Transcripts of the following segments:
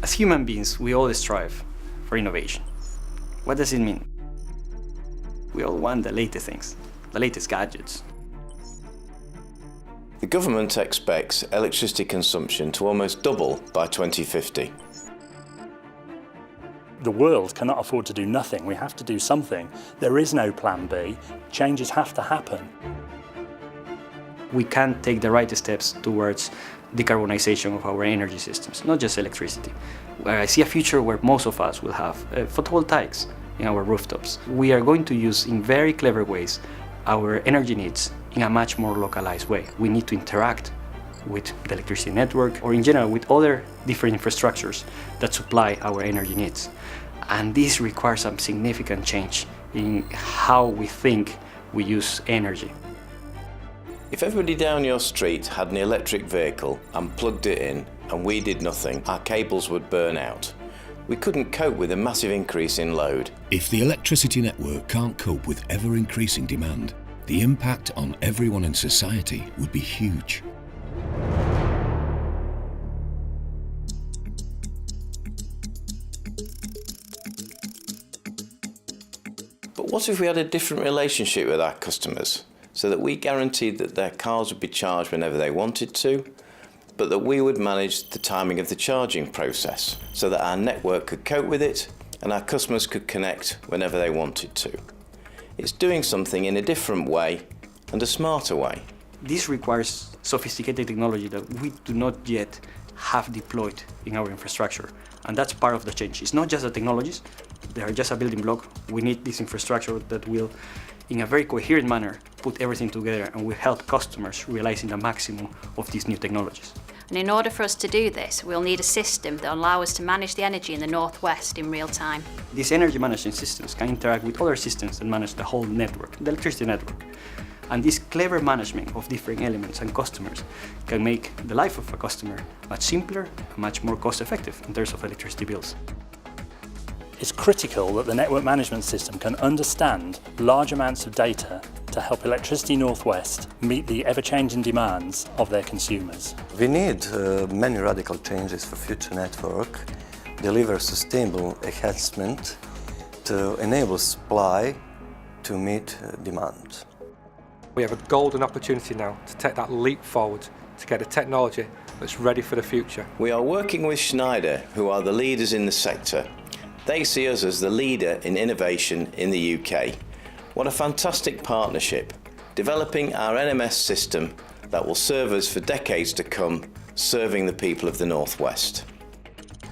As human beings, we all strive for innovation. What does it mean? We all want the latest things, the latest gadgets. The government expects electricity consumption to almost double by 2050. The world cannot afford to do nothing. We have to do something. There is no plan B. Changes have to happen. We can take the right steps towards decarbonization of our energy systems, not just electricity. I see a future where most of us will have photovoltaics in our rooftops. We are going to use, in very clever ways, our energy needs in a much more localized way. We need to interact with the electricity network, or in general with other different infrastructures that supply our energy needs. And this requires some significant change in how we think we use energy. If everybody down your street had an electric vehicle and plugged it in and we did nothing, our cables would burn out. We couldn't cope with a massive increase in load. If the electricity network can't cope with ever-increasing demand, the impact on everyone in society would be huge. But what if we had a different relationship with our customers, so that we guaranteed that their cars would be charged whenever they wanted to, but that we would manage the timing of the charging process, so that our network could cope with it and our customers could connect whenever they wanted to. It's doing something in a different way and a smarter way. This requires sophisticated technology that we do not yet have deployed in our infrastructure. And that's part of the change. It's not just the technologies, they are just a building block. We need this infrastructure that will, in a very coherent manner, put everything together and will help customers realizing the maximum of these new technologies. And in order for us to do this, we'll need a system that will allow us to manage the energy in the Northwest in real time. These energy management systems can interact with other systems that manage the whole network, the electricity network. And this clever management of different elements and customers can make the life of a customer much simpler and much more cost-effective in terms of electricity bills. It's critical that the network management system can understand large amounts of data to help Electricity Northwest meet the ever-changing demands of their consumers. We need many radical changes for future network, deliver sustainable enhancement to enable supply to meet demand. We have a golden opportunity now to take that leap forward, to get a technology that's ready for the future. We are working with Schneider, who are the leaders in the sector. They see us as the leader in innovation in the UK. What a fantastic partnership, developing our NMS system that will serve us for decades to come, serving the people of the Northwest.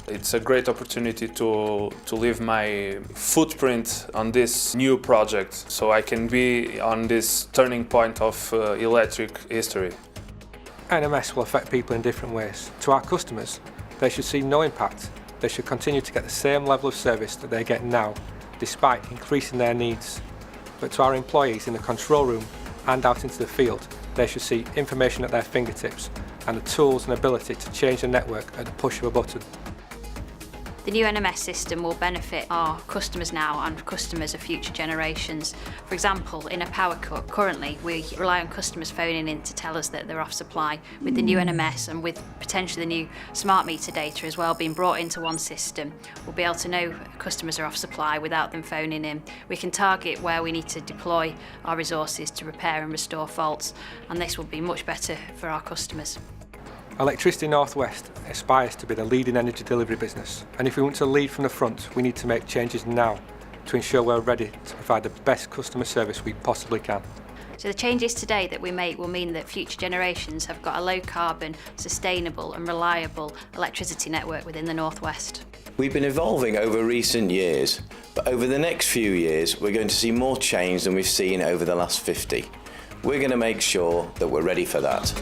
It's a great opportunity to leave my footprint on this new project, so I can be on this turning point of electric history. NMS will affect people in different ways. To our customers, they should see no impact. They should continue to get the same level of service that they get now, despite increasing their needs. But to our employees in the control room and out into the field, they should see information at their fingertips and the tools and ability to change the network at the push of a button. The new NMS system will benefit our customers now and customers of future generations. For example, in a power cut, currently we rely on customers phoning in to tell us that they're off supply. With the new NMS and with potentially the new smart meter data as well being brought into one system, we'll be able to know customers are off supply without them phoning in. We can target where we need to deploy our resources to repair and restore faults, and this will be much better for our customers. Electricity Northwest aspires to be the leading energy delivery business, and if we want to lead from the front, we need to make changes now to ensure we're ready to provide the best customer service we possibly can. So the changes today that we make will mean that future generations have got a low carbon, sustainable and reliable electricity network within the Northwest. We've been evolving over recent years, but over the next few years we're going to see more change than we've seen over the last 50. We're going to make sure that we're ready for that.